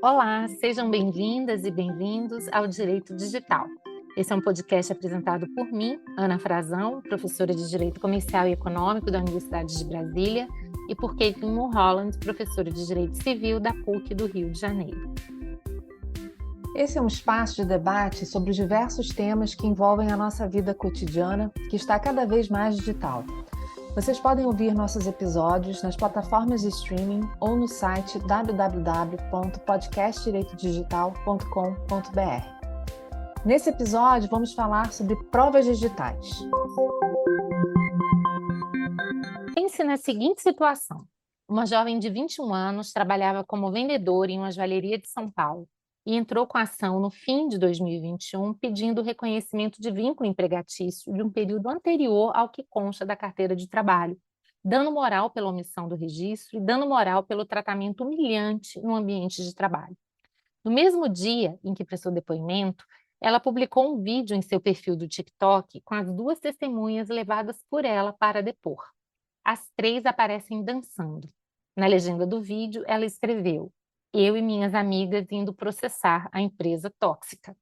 Olá, sejam bem-vindas e bem-vindos ao Direito Digital. Esse é um podcast apresentado por mim, Ana Frazão, professora de Direito Comercial e Econômico da Universidade de Brasília, e por Caitlin Mulholland, professora de Direito Civil da PUC do Rio de Janeiro. Esse é um espaço de debate sobre os diversos temas que envolvem a nossa vida cotidiana, que está cada vez mais digital. Vocês podem ouvir nossos episódios nas plataformas de streaming ou no site www.podcastdireitodigital.com.br. Nesse episódio, vamos falar sobre provas digitais. Pense na seguinte situação. Uma jovem de 21 anos trabalhava como vendedora em uma joalheria de São Paulo e entrou com a ação no fim de 2021 pedindo o reconhecimento de vínculo empregatício de um período anterior ao que consta da carteira de trabalho, dano moral pela omissão do registro e dano moral pelo tratamento humilhante no ambiente de trabalho. No mesmo dia em que prestou depoimento, ela publicou um vídeo em seu perfil do TikTok com as duas testemunhas levadas por ela para depor. As três aparecem dançando. Na legenda do vídeo, ela escreveu: "Eu e minhas amigas indo processar a empresa tóxica".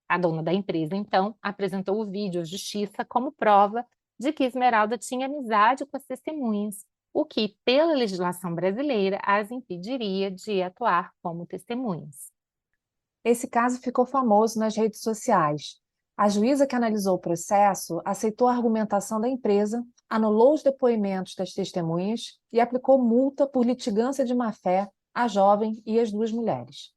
A dona da empresa, então, apresentou o vídeo à justiça como prova de que Esmeralda tinha amizade com as testemunhas, o que, pela legislação brasileira, as impediria de atuar como testemunhas. Esse caso ficou famoso nas redes sociais. A juíza que analisou o processo aceitou a argumentação da empresa, anulou os depoimentos das testemunhas e aplicou multa por litigância de má-fé à jovem e às duas mulheres.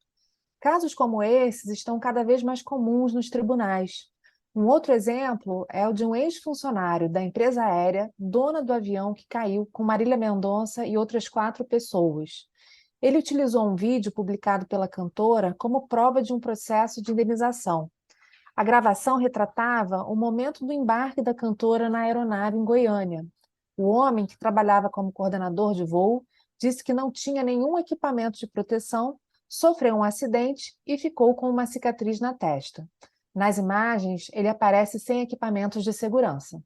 Casos como esses estão cada vez mais comuns nos tribunais. Um outro exemplo é o de um ex-funcionário da empresa aérea, dona do avião que caiu com Marília Mendonça e outras 4 pessoas. Ele utilizou um vídeo publicado pela cantora como prova de um processo de indenização. A gravação retratava o momento do embarque da cantora na aeronave em Goiânia. O homem, que trabalhava como coordenador de voo, disse que não tinha nenhum equipamento de proteção, sofreu um acidente e ficou com uma cicatriz na testa. Nas imagens, ele aparece sem equipamentos de segurança.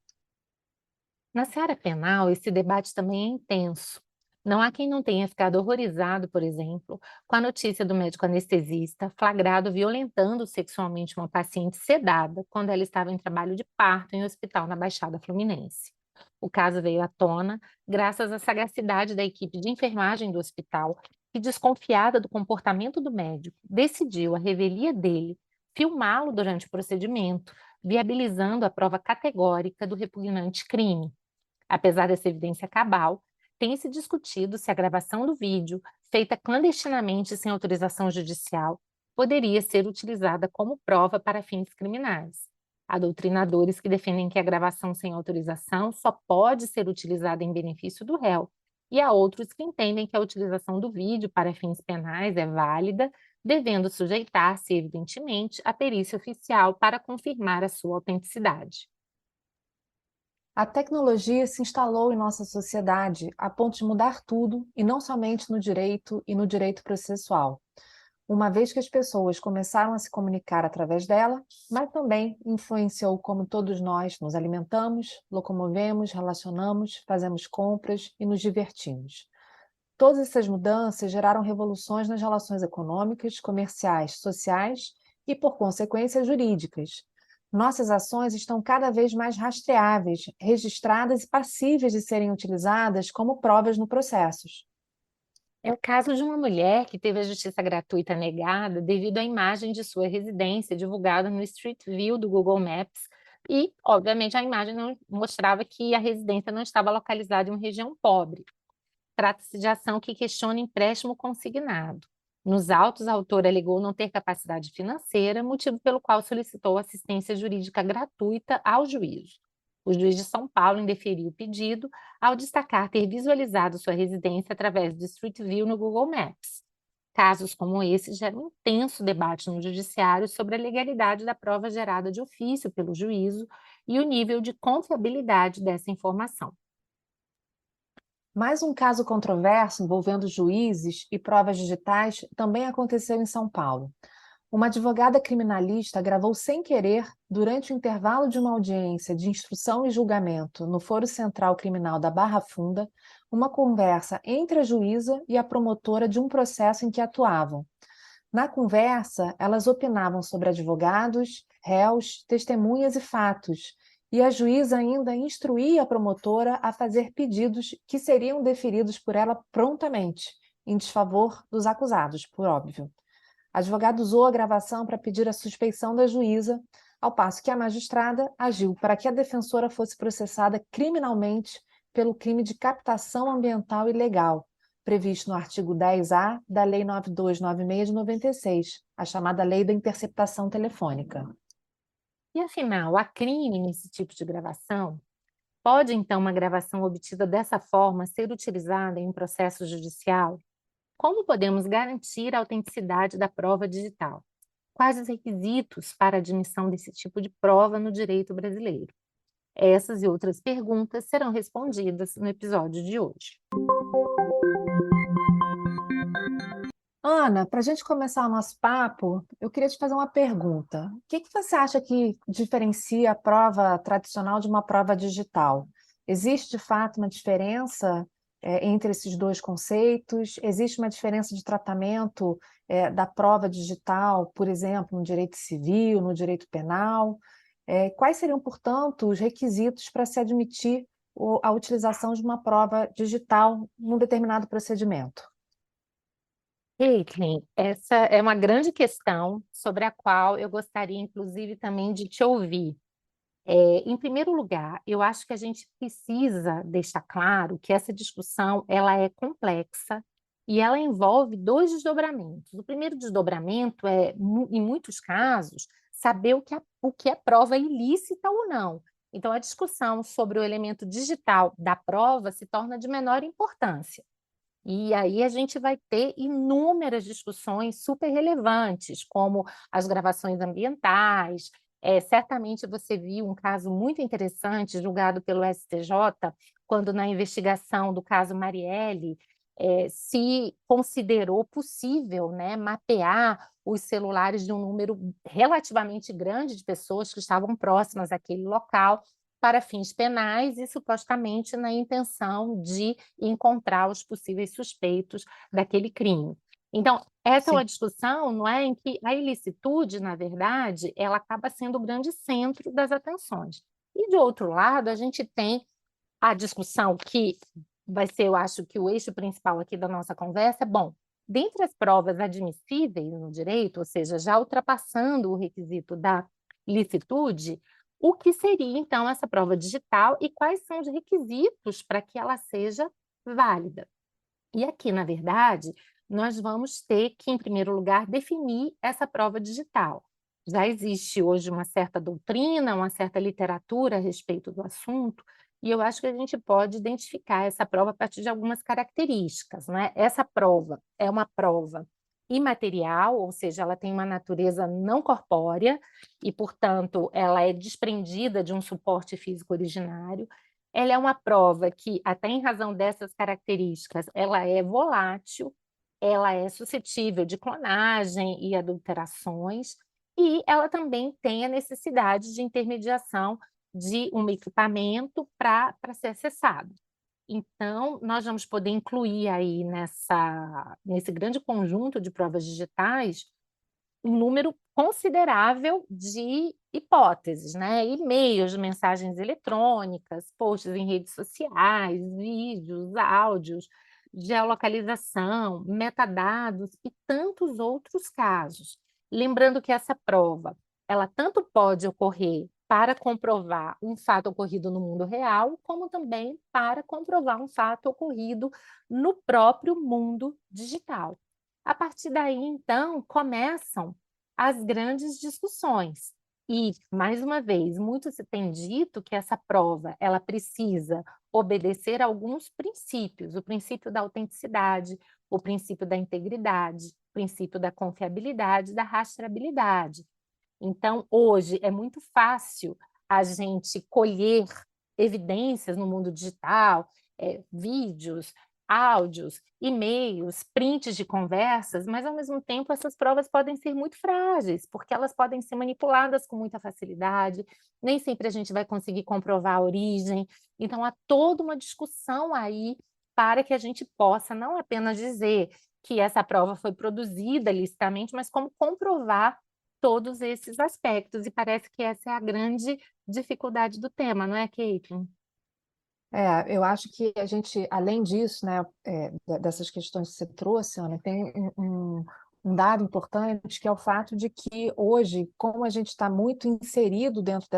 Na seara penal, esse debate também é intenso. Não há quem não tenha ficado horrorizado, por exemplo, com a notícia do médico anestesista flagrado violentando sexualmente uma paciente sedada quando ela estava em trabalho de parto em um hospital na Baixada Fluminense. O caso veio à tona graças à sagacidade da equipe de enfermagem do hospital, que, desconfiada do comportamento do médico, decidiu, à revelia dele, filmá-lo durante o procedimento, viabilizando a prova categórica do repugnante crime. Apesar dessa evidência cabal, tem-se discutido se a gravação do vídeo, feita clandestinamente sem autorização judicial, poderia ser utilizada como prova para fins criminais. Há doutrinadores que defendem que a gravação sem autorização só pode ser utilizada em benefício do réu, e há outros que entendem que a utilização do vídeo para fins penais é válida, devendo sujeitar-se, evidentemente, à perícia oficial para confirmar a sua autenticidade. A tecnologia se instalou em nossa sociedade a ponto de mudar tudo, e não somente no direito e no direito processual, uma vez que as pessoas começaram a se comunicar através dela, mas também influenciou como todos nós nos alimentamos, locomovemos, relacionamos, fazemos compras e nos divertimos. Todas essas mudanças geraram revoluções nas relações econômicas, comerciais, sociais e, por consequência, jurídicas. Nossas ações estão cada vez mais rastreáveis, registradas e passíveis de serem utilizadas como provas no processos. É o caso de uma mulher que teve a justiça gratuita negada devido à imagem de sua residência divulgada no Street View do Google Maps e, obviamente, a imagem não mostrava que a residência não estava localizada em uma região pobre. Trata-se de ação que questiona empréstimo consignado. Nos autos, a autora alegou não ter capacidade financeira, motivo pelo qual solicitou assistência jurídica gratuita ao juízo. O juiz de São Paulo indeferiu o pedido ao destacar ter visualizado sua residência através do Street View no Google Maps. Casos como esse geram um intenso debate no judiciário sobre a legalidade da prova gerada de ofício pelo juízo e o nível de confiabilidade dessa informação. Mais um caso controverso envolvendo juízes e provas digitais também aconteceu em São Paulo. Uma advogada criminalista gravou sem querer, durante o intervalo de uma audiência de instrução e julgamento no Foro Central Criminal da Barra Funda, uma conversa entre a juíza e a promotora de um processo em que atuavam. Na conversa, elas opinavam sobre advogados, réus, testemunhas e fatos, e a juíza ainda instruía a promotora a fazer pedidos que seriam deferidos por ela prontamente, em desfavor dos acusados, por óbvio. A advogada usou a gravação para pedir a suspeição da juíza, ao passo que a magistrada agiu para que a defensora fosse processada criminalmente pelo crime de captação ambiental ilegal, previsto no artigo 10A da Lei 9296 de 96, a chamada Lei da Interceptação Telefônica. E afinal, há crime nesse tipo de gravação? Pode, então, uma gravação obtida dessa forma ser utilizada em um processo judicial? Como podemos garantir a autenticidade da prova digital? Quais os requisitos para a admissão desse tipo de prova no direito brasileiro? Essas e outras perguntas serão respondidas no episódio de hoje. Ana, para a gente começar o nosso papo, eu queria te fazer uma pergunta. O que você acha que diferencia a prova tradicional de uma prova digital? Existe, de fato, uma diferença, entre esses dois conceitos? Existe uma diferença de tratamento, da prova digital, por exemplo, no direito civil, no direito penal? Quais seriam, portanto, os requisitos para se admitir a utilização de uma prova digital num determinado procedimento? Caitlin, essa é uma grande questão sobre a qual eu gostaria, inclusive, também de te ouvir. Em primeiro lugar, eu acho que a gente precisa deixar claro que essa discussão ela é complexa e ela envolve dois desdobramentos. O primeiro desdobramento é, em muitos casos, saber o que é prova ilícita ou não. Então, a discussão sobre o elemento digital da prova se torna de menor importância. E aí a gente vai ter inúmeras discussões super relevantes, como as gravações ambientais. Certamente você viu um caso muito interessante julgado pelo STJ, quando na investigação do caso Marielle se considerou possível, né, mapear os celulares de um número relativamente grande de pessoas que estavam próximas àquele local para fins penais e supostamente na intenção de encontrar os possíveis suspeitos daquele crime. Então, essa é uma Sim. discussão, não é, em que a ilicitude, na verdade, ela acaba sendo o grande centro das atenções. E, de outro lado, a gente tem a discussão que vai ser, eu acho, que o eixo principal aqui da nossa conversa é, bom, dentre as provas admissíveis no direito, ou seja, já ultrapassando o requisito da licitude, o que seria, então, essa prova digital e quais são os requisitos para que ela seja válida? E aqui, na verdade, nós vamos ter que, em primeiro lugar, definir essa prova digital. Já existe hoje uma certa doutrina, uma certa literatura a respeito do assunto, e eu acho que a gente pode identificar essa prova a partir de algumas características, né? Essa prova é uma prova imaterial, ou seja, ela tem uma natureza não corpórea e, portanto, ela é desprendida de um suporte físico originário. Ela é uma prova que, até em razão dessas características, ela é volátil, ela é suscetível de clonagem e adulterações, e ela também tem a necessidade de intermediação de um equipamento para ser acessado. Então, nós vamos poder incluir aí nesse grande conjunto de provas digitais um número considerável de hipóteses, né? E-mails de mensagens eletrônicas, posts em redes sociais, vídeos, áudios, geolocalização, metadados e tantos outros casos. Lembrando que essa prova, ela tanto pode ocorrer para comprovar um fato ocorrido no mundo real, como também para comprovar um fato ocorrido no próprio mundo digital. A partir daí, então, começam as grandes discussões. E, mais uma vez, muito se tem dito que essa prova ela precisa obedecer a alguns princípios: o princípio da autenticidade, o princípio da integridade, o princípio da confiabilidade, da rastreabilidade. Então, hoje é muito fácil a gente colher evidências no mundo digital, vídeos, áudios, e-mails, prints de conversas, mas ao mesmo tempo essas provas podem ser muito frágeis, porque elas podem ser manipuladas com muita facilidade, nem sempre a gente vai conseguir comprovar a origem, então há toda uma discussão aí para que a gente possa não apenas dizer que essa prova foi produzida licitamente, mas como comprovar todos esses aspectos, e parece que essa é a grande dificuldade do tema, não é, Caitlin? Eu acho que a gente, além disso, né, dessas questões que você trouxe, Ana, tem um dado importante que é o fato de que hoje, como a gente está muito inserido dentro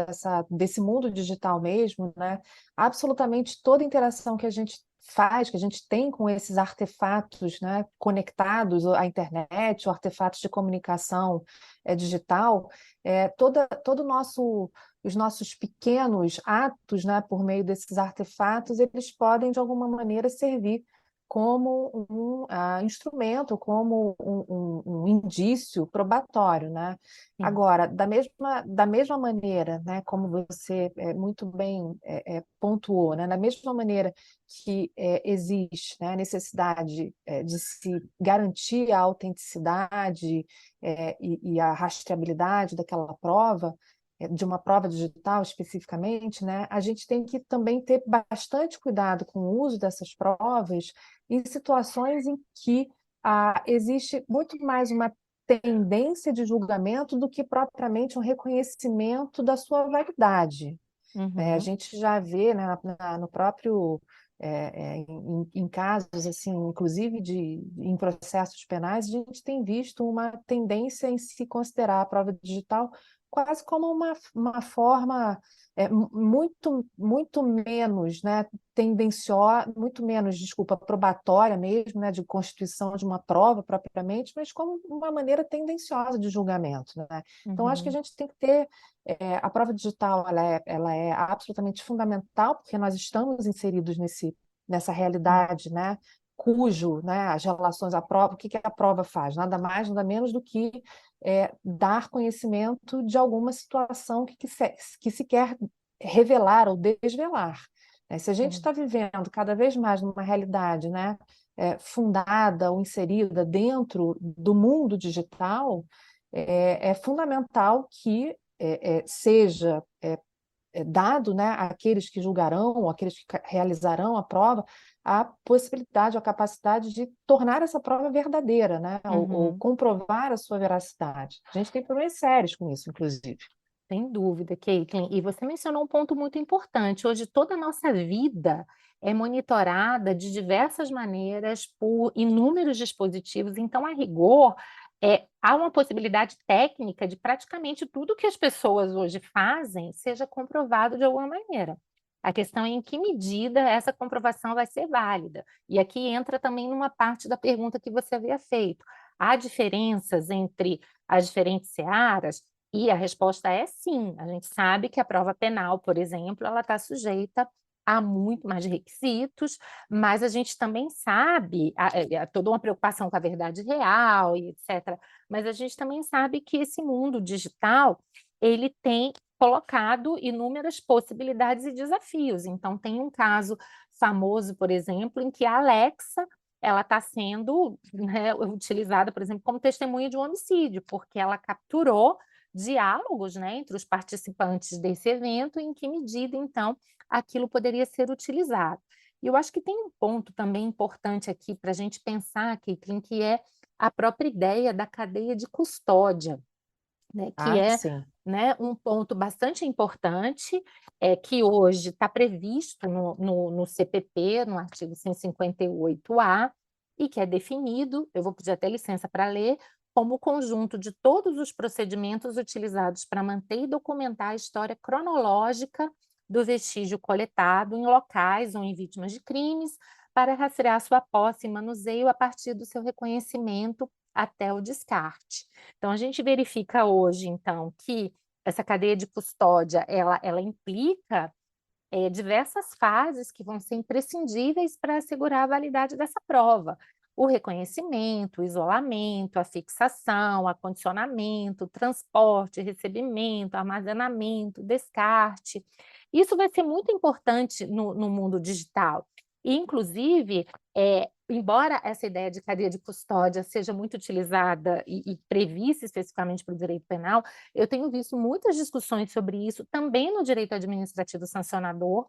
desse mundo digital mesmo, né, absolutamente toda interação que a gente faz, que a gente tem com esses artefatos, né, conectados à internet, ou artefatos de comunicação digital, todo o nosso os nossos pequenos atos, né, por meio desses artefatos, eles podem, de alguma maneira, servir como instrumento, como um indício probatório, né? Sim. Agora, da mesma maneira, né, como você muito bem pontuou, né, da mesma maneira que existe, né, a necessidade de se garantir a autenticidade e a rastreabilidade daquela prova, de uma prova digital especificamente, né, a gente tem que também ter bastante cuidado com o uso dessas provas em situações em que existe muito mais uma tendência de julgamento do que propriamente um reconhecimento da sua validade. A Uhum. gente já vê, né, no próprio em casos assim, inclusive em processos penais, a gente tem visto uma tendência em se considerar a prova digital quase como uma forma muito menos, né, tendenciosa, muito menos, desculpa, probatória mesmo, né, de constituição de uma prova propriamente, mas como uma maneira tendenciosa de julgamento, né? Então, acho que a Uhum. gente tem que ter a prova digital, ela é absolutamente fundamental, porque nós estamos inseridos nessa Sim. realidade, né? Cujo, né, as relações à prova, o que que a prova faz? Nada mais, nada menos do que dar conhecimento de alguma situação que se quer revelar ou desvelar. Se a gente Sim. está vivendo cada vez mais numa realidade, né, fundada ou inserida dentro do mundo digital, é fundamental que seja dado, né, àqueles que julgarão, ou àqueles que realizarão a prova, a possibilidade, a capacidade de tornar essa prova verdadeira, né, ou Uhum. comprovar a sua veracidade. A gente tem problemas sérios com isso, inclusive. Sem dúvida, Caitlin. E você mencionou um ponto muito importante. Hoje, toda a nossa vida é monitorada de diversas maneiras por inúmeros dispositivos. Então, a rigor, há uma possibilidade técnica de praticamente tudo que as pessoas hoje fazem seja comprovado de alguma maneira. A questão é em que medida essa comprovação vai ser válida. E aqui entra também numa parte da pergunta que você havia feito. Há diferenças entre as diferentes searas? E a resposta é sim. A gente sabe que a prova penal, por exemplo, ela está sujeita a muito mais requisitos, mas a gente também sabe, há toda uma preocupação com a verdade real e etc. Mas a gente também sabe que esse mundo digital, ele tem colocado inúmeras possibilidades e desafios. Então, tem um caso famoso, por exemplo, em que a Alexa ela está sendo, né, utilizada, por exemplo, como testemunha de um homicídio, porque ela capturou diálogos, né, entre os participantes desse evento, em que medida, então, aquilo poderia ser utilizado. E eu acho que tem um ponto também importante aqui para a gente pensar, Caitlin, que é a própria ideia da cadeia de custódia, né, que Ah, é, sim. né, um ponto bastante importante, que hoje está previsto no CPP, no artigo 158-A, e que é definido, eu vou pedir até licença para ler, como o conjunto de todos os procedimentos utilizados para manter e documentar a história cronológica do vestígio coletado em locais ou em vítimas de crimes, para rastrear sua posse e manuseio a partir do seu reconhecimento até o descarte. Então, a gente verifica hoje, então, que essa cadeia de custódia, ela implica diversas fases que vão ser imprescindíveis para assegurar a validade dessa prova. O reconhecimento, o isolamento, a fixação, acondicionamento, transporte, recebimento, armazenamento, descarte. Isso vai ser muito importante no mundo digital. E, inclusive, embora essa ideia de cadeia de custódia seja muito utilizada e prevista especificamente para o direito penal, eu tenho visto muitas discussões sobre isso também no direito administrativo sancionador,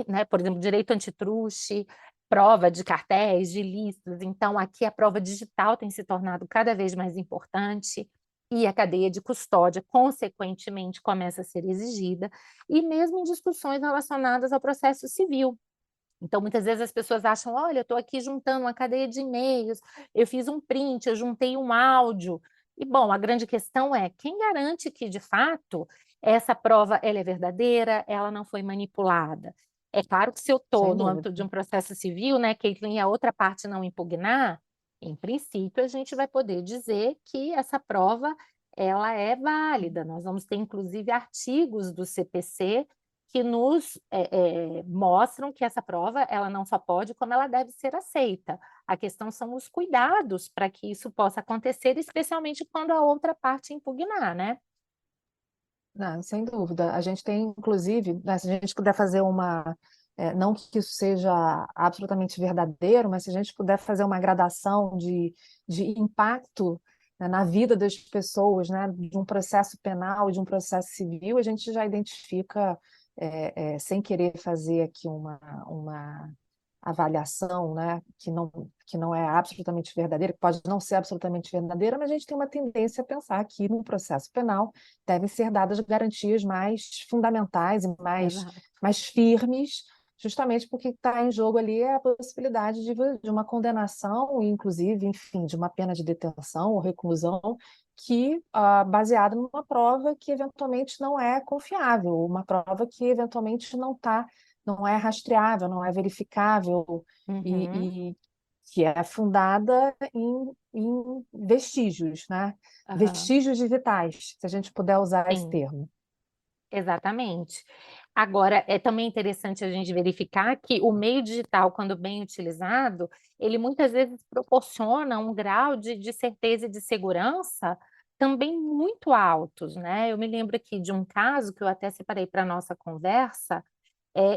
né, por exemplo, direito antitruste, prova de cartéis, de listas. Então, aqui a prova digital tem se tornado cada vez mais importante e a cadeia de custódia, consequentemente, começa a ser exigida, e mesmo em discussões relacionadas ao processo civil. Então, muitas vezes as pessoas acham: olha, eu estou aqui juntando uma cadeia de e-mails, eu fiz um print, eu juntei um áudio. E, bom, a grande questão é: quem garante que, de fato, essa prova ela é verdadeira, ela não foi manipulada? É claro que se eu estou Sem no âmbito de dúvida. um processo civil, né, Caitlin, e a outra parte não impugnar, em princípio, a gente vai poder dizer que essa prova ela é válida. Nós vamos ter, inclusive, artigos do CPC que nos mostram que essa prova ela não só pode, como ela deve ser aceita. A questão são os cuidados para que isso possa acontecer, especialmente quando a outra parte impugnar, né? Não, sem dúvida. A gente tem, inclusive, né, se a gente puder fazer não que isso seja absolutamente verdadeiro, mas se a gente puder fazer uma gradação de impacto, né, na vida das pessoas, né, de um processo penal, de um processo civil, a gente já identifica, sem querer fazer aqui uma avaliação, né, que não é absolutamente verdadeira, que pode não ser absolutamente verdadeira, mas a gente tem uma tendência a pensar que no processo penal devem ser dadas garantias mais fundamentais e Exato. mais firmes, justamente porque está em jogo ali a possibilidade de uma condenação, e inclusive, enfim, de uma pena de detenção ou reclusão baseada numa prova que eventualmente não é confiável, uma prova que eventualmente não é rastreável, não é verificável Uhum, e que é fundada em vestígios, né? aham, Vestígios digitais, se a gente puder usar esse sim. termo. Exatamente. Agora, é também interessante a gente verificar que o meio digital, quando bem utilizado, ele muitas vezes proporciona um grau de certeza e de segurança também muito altos, né? Eu me lembro aqui de um caso que eu até separei para a nossa conversa,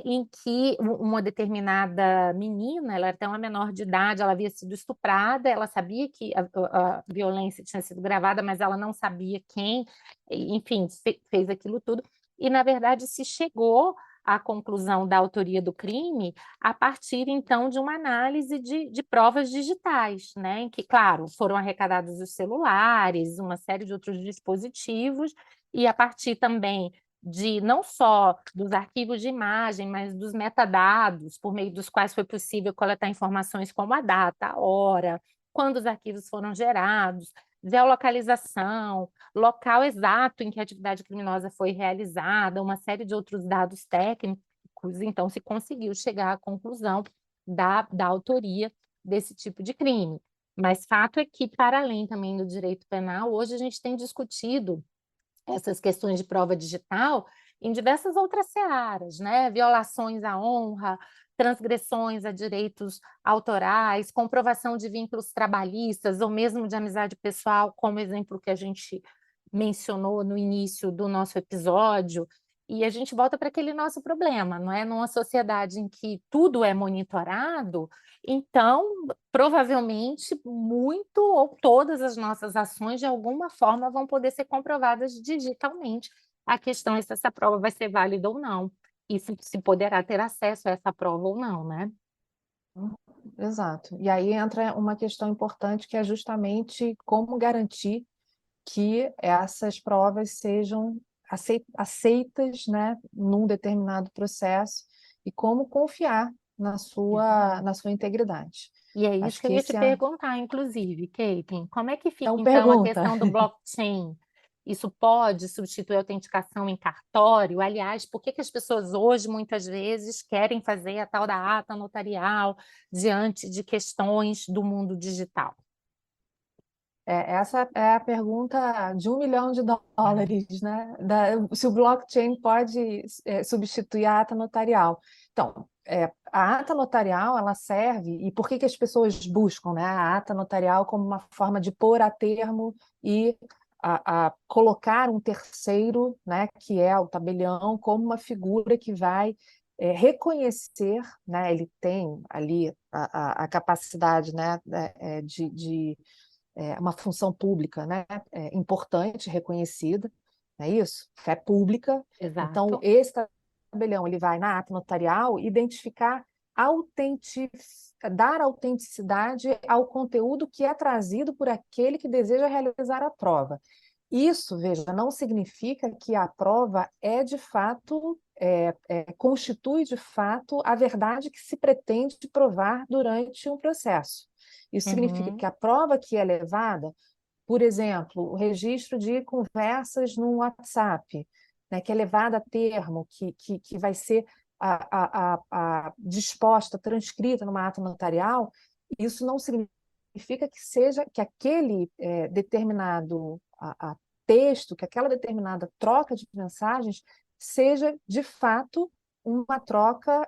em que uma determinada menina, ela era até uma menor de idade, ela havia sido estuprada, ela sabia que a violência tinha sido gravada, mas ela não sabia quem, enfim, fez aquilo tudo. E, na verdade, se chegou à conclusão da autoria do crime a partir, então, de uma análise de provas digitais, né? Em que, claro, foram arrecadados os celulares, uma série de outros dispositivos, e a partir também de não só dos arquivos de imagem, mas dos metadados, por meio dos quais foi possível coletar informações como a data, a hora, quando os arquivos foram gerados, geolocalização, local exato em que a atividade criminosa foi realizada, uma série de outros dados técnicos, então se conseguiu chegar à conclusão da autoria desse tipo de crime. Mas fato é que, para além também do direito penal, hoje a gente tem discutido essas questões de prova digital em diversas outras searas, né? Violações à honra, transgressões a direitos autorais, comprovação de vínculos trabalhistas ou mesmo de amizade pessoal, como exemplo que a gente mencionou no início do nosso episódio. E a gente volta para aquele nosso problema, não é? Numa sociedade em que tudo é monitorado, então, provavelmente, muito ou todas as nossas ações, de alguma forma, vão poder ser comprovadas digitalmente. A questão é se essa prova vai ser válida ou não, e se poderá ter acesso a essa prova ou não, né? Exato. E aí entra uma questão importante que é justamente como garantir que essas provas sejam aceitas, né, num determinado processo e como confiar na sua integridade. E é isso Acho que eu que ia te esse é. perguntar, inclusive, Caitlin, como é que fica, Então, então, a pergunta. questão do blockchain? Isso pode substituir a autenticação em cartório? Aliás, por que que as pessoas hoje, muitas vezes, querem fazer a tal da ata notarial diante de questões do mundo digital? Essa é a pergunta de 1 milhão de dólares, né? Se o blockchain pode substituir a ata notarial. Então, a ata notarial ela serve, e por que que as pessoas buscam, né, a ata notarial como uma forma de pôr a termo e a colocar um terceiro, né, que é o tabelião, como uma figura que vai reconhecer, né, ele tem ali a capacidade, né, uma função pública, né, importante, reconhecida, não é isso? Fé pública. Então, Exato. esse tabelião ele vai na ata notarial identificar dar autenticidade ao conteúdo que é trazido por aquele que deseja realizar a prova. Isso, veja, não significa que a prova é de fato, constitui de fato a verdade que se pretende provar durante um processo. Isso significa Uhum. que a prova que é levada, por exemplo, o registro de conversas no WhatsApp, né, que é levada a termo, que vai ser disposta, transcrita numa ata notarial, isso não significa que seja que aquele determinado texto, que aquela determinada troca de mensagens seja de fato uma troca,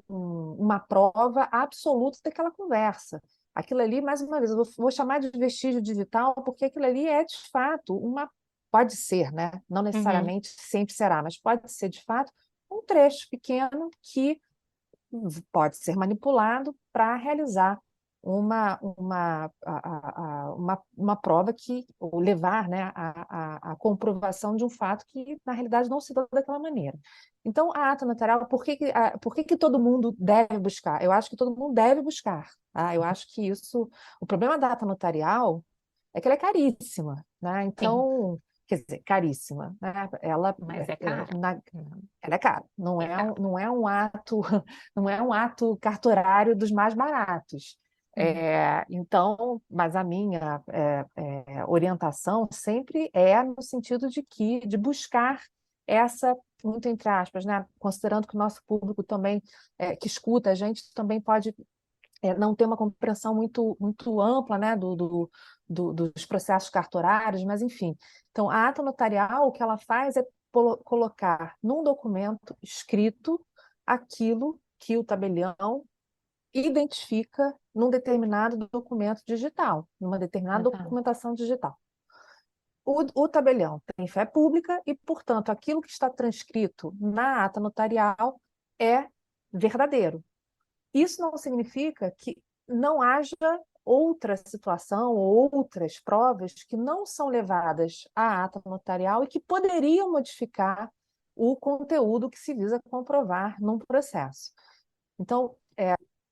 uma prova absoluta daquela conversa. Aquilo ali, mais uma vez, eu vou chamar de vestígio digital, porque aquilo ali é de fato pode ser, né? Não Uhum. necessariamente sempre será, mas pode ser de fato um trecho pequeno que pode ser manipulado para realizar uma prova ou levar, né, a comprovação de um fato que, na realidade, não se dá daquela maneira. Então, a ata notarial, por que todo mundo deve buscar? Eu acho que todo mundo deve buscar. Tá? Eu acho que o problema da ata notarial é que ela é caríssima, né? Sim, Então, quer dizer, caríssima, né? mas é caro. Ela é cara, É caro. não é um ato, não é um ato cartorário dos mais baratos. Uhum. Então, mas a minha orientação sempre é no sentido de buscar essa, muito entre aspas, né? Considerando que o nosso público também, que escuta a gente, também pode não ter uma compreensão muito ampla, né, dos processos cartorários, mas enfim. Então, a ata notarial, o que ela faz é colocar num documento escrito aquilo que o tabelião identifica num determinado documento digital, numa determinada Exato. documentação digital. O tabelião tem fé pública e, portanto, aquilo que está transcrito na ata notarial é verdadeiro. Isso não significa que não haja outra situação ou outras provas que não são levadas à ata notarial e que poderiam modificar o conteúdo que se visa comprovar num processo. Então,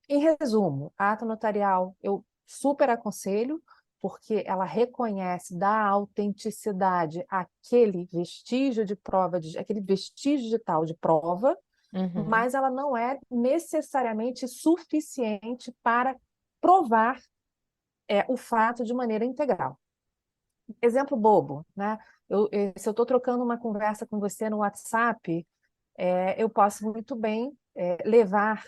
em resumo, a ata notarial eu super aconselho, porque ela reconhece, dá autenticidade àquele vestígio de prova, aquele vestígio digital de prova, Uhum. mas ela não é necessariamente suficiente para provar o fato de maneira integral. Exemplo bobo, né? Se eu estou trocando uma conversa com você no WhatsApp, eu posso muito bem levar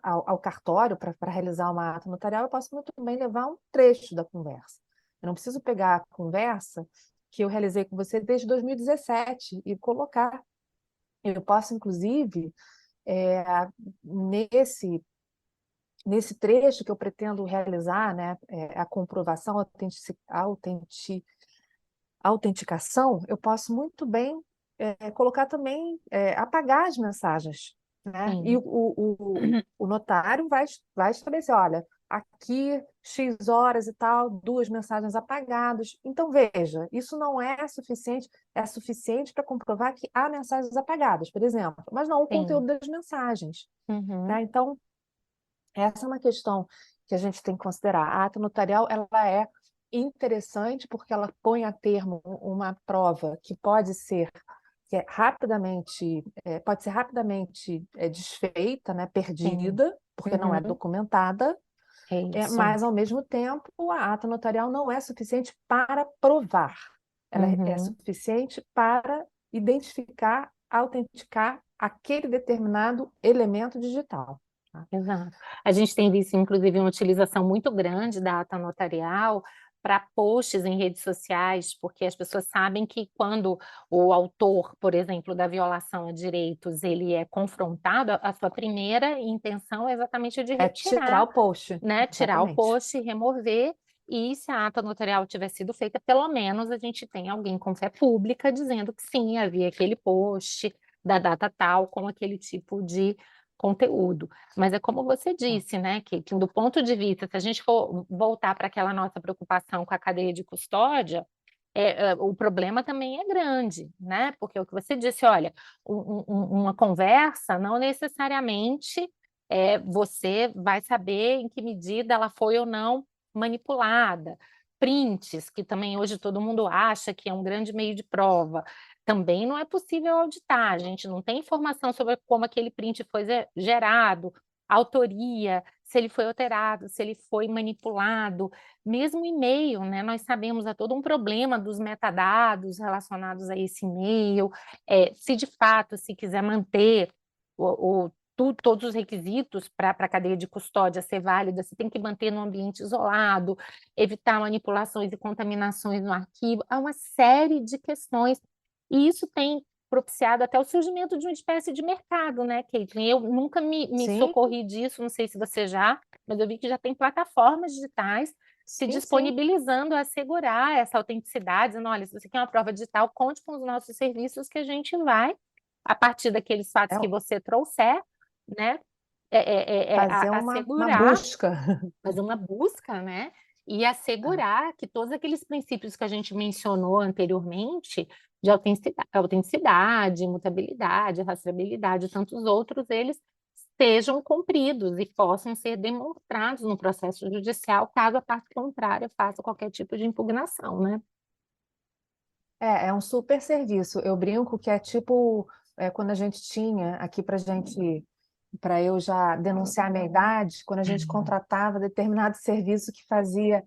ao cartório para realizar uma ata notarial, eu posso muito bem levar um trecho da conversa. Eu não preciso pegar a conversa que eu realizei com você desde 2017 e colocar. Eu posso, inclusive, é, nesse, nesse trecho que eu pretendo realizar, né, a comprovação, a autenticação, eu posso muito bem colocar também, apagar as mensagens. Né? E Sim. o notário vai estabelecer, olha, aqui X horas e tal, 2 mensagens apagadas. Então, veja, isso não é suficiente para comprovar que há mensagens apagadas, por exemplo, mas não o Sim. conteúdo das mensagens. Uhum. Né? Então, essa é uma questão que a gente tem que considerar. A ata notarial ela é interessante porque ela põe a termo uma prova pode ser rapidamente desfeita, né, Sim. perdida, porque não é Uhum. documentada, É isso. mas, ao mesmo tempo, a ata notarial não é suficiente para provar. Ela é Uhum. suficiente para identificar, autenticar aquele determinado elemento digital. Tá? Exato. A gente tem visto, inclusive, uma utilização muito grande da ata notarial para posts em redes sociais, porque as pessoas sabem que quando o autor, por exemplo, da violação a direitos, ele é confrontado, a sua primeira intenção é exatamente de É tirar retirar, o post, né, tirar o exatamente. post, remover, e se a ata notarial tiver sido feita, pelo menos a gente tem alguém com fé pública dizendo que sim, havia aquele post da data tal com aquele tipo de conteúdo. Mas é como você disse, né, que do ponto de vista, se a gente for voltar para aquela nossa preocupação com a cadeia de custódia, o problema também é grande, né? Porque o que você disse, olha, uma conversa não necessariamente você vai saber em que medida ela foi ou não manipulada. Prints, que também hoje todo mundo acha que é um grande meio de prova, também não é possível auditar. A gente não tem informação sobre como aquele print foi gerado, autoria, se ele foi alterado, se ele foi manipulado. Mesmo e-mail, né? Nós sabemos há todo um problema dos metadados relacionados a esse e-mail. Se de fato se quiser manter todos os requisitos para a cadeia de custódia ser válida, você tem que manter no ambiente isolado, evitar manipulações e contaminações no arquivo. Há uma série de questões. E isso tem propiciado até o surgimento de uma espécie de mercado, né, Caitlin? Eu nunca me Sim, socorri disso, não sei se você já, mas eu vi que já tem plataformas digitais se sim, sim. disponibilizando a assegurar essa autenticidade, dizendo, olha, se você quer uma prova digital, conte com os nossos serviços que a gente vai, a partir daqueles fatos É que você trouxer, né, fazer uma assegurar, busca. fazer uma busca, né, e assegurar que todos aqueles princípios que a gente mencionou anteriormente, de autenticidade, imutabilidade, rastreabilidade e tantos outros, eles sejam cumpridos e possam ser demonstrados no processo judicial, caso a parte contrária faça qualquer tipo de impugnação, né? É um super serviço. Eu brinco que é tipo quando a gente tinha aqui para eu já denunciar a minha idade, quando a gente contratava determinado serviço que fazia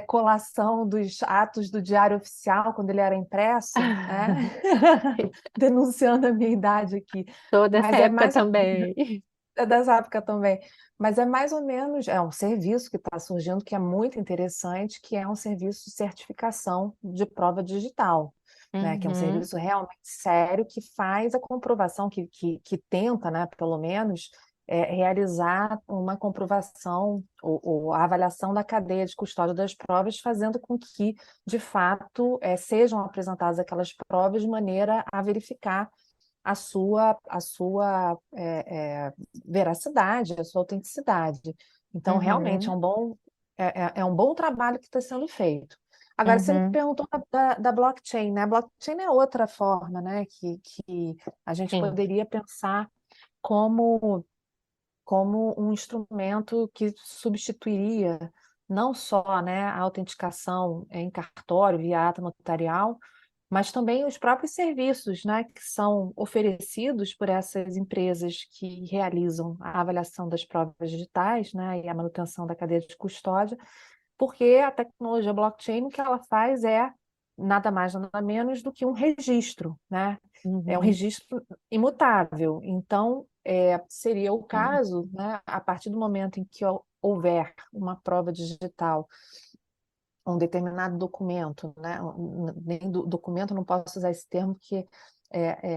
colação dos atos do Diário Oficial, quando ele era impresso, né? Denunciando a minha idade aqui. Toda essa Mas é época mais também. dessa época também. Mas é mais ou menos, é um serviço que está surgindo que é muito interessante, que é um serviço de certificação de prova digital, né? Que é um Uhum, serviço realmente sério que faz a comprovação, que tenta, né, pelo menos, realizar uma comprovação ou a avaliação da cadeia de custódia das provas, fazendo com que, de fato, sejam apresentadas aquelas provas de maneira a verificar a sua veracidade, a sua autenticidade. Então, realmente, uhum, é um bom trabalho que está sendo feito. Agora, você me uhum, perguntou da blockchain, né? A blockchain é outra forma, né, que a gente sim. poderia pensar como, como um instrumento que substituiria não só, né, a autenticação em cartório, via ata notarial, mas também os próprios serviços, né, que são oferecidos por essas empresas que realizam a avaliação das provas digitais, né, e a manutenção da cadeia de custódia, porque a tecnologia blockchain o que ela faz é nada mais nada menos do que um registro, né? É um Uhum, registro imutável. Então, seria o sim. caso, né, a partir do momento em que houver uma prova digital um determinado documento, né? Nem documento, não posso usar esse termo, porque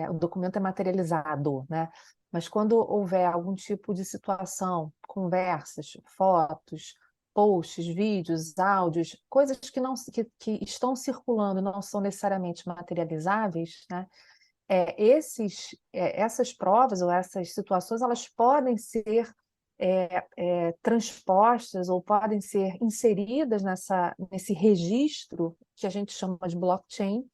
o documento é materializado, né? Mas quando houver algum tipo de situação, conversas, fotos, posts, vídeos, áudios, coisas que não que estão circulando e não são necessariamente materializáveis, né? Essas provas ou essas situações, elas podem ser transpostas ou podem ser inseridas nesse registro que a gente chama de blockchain,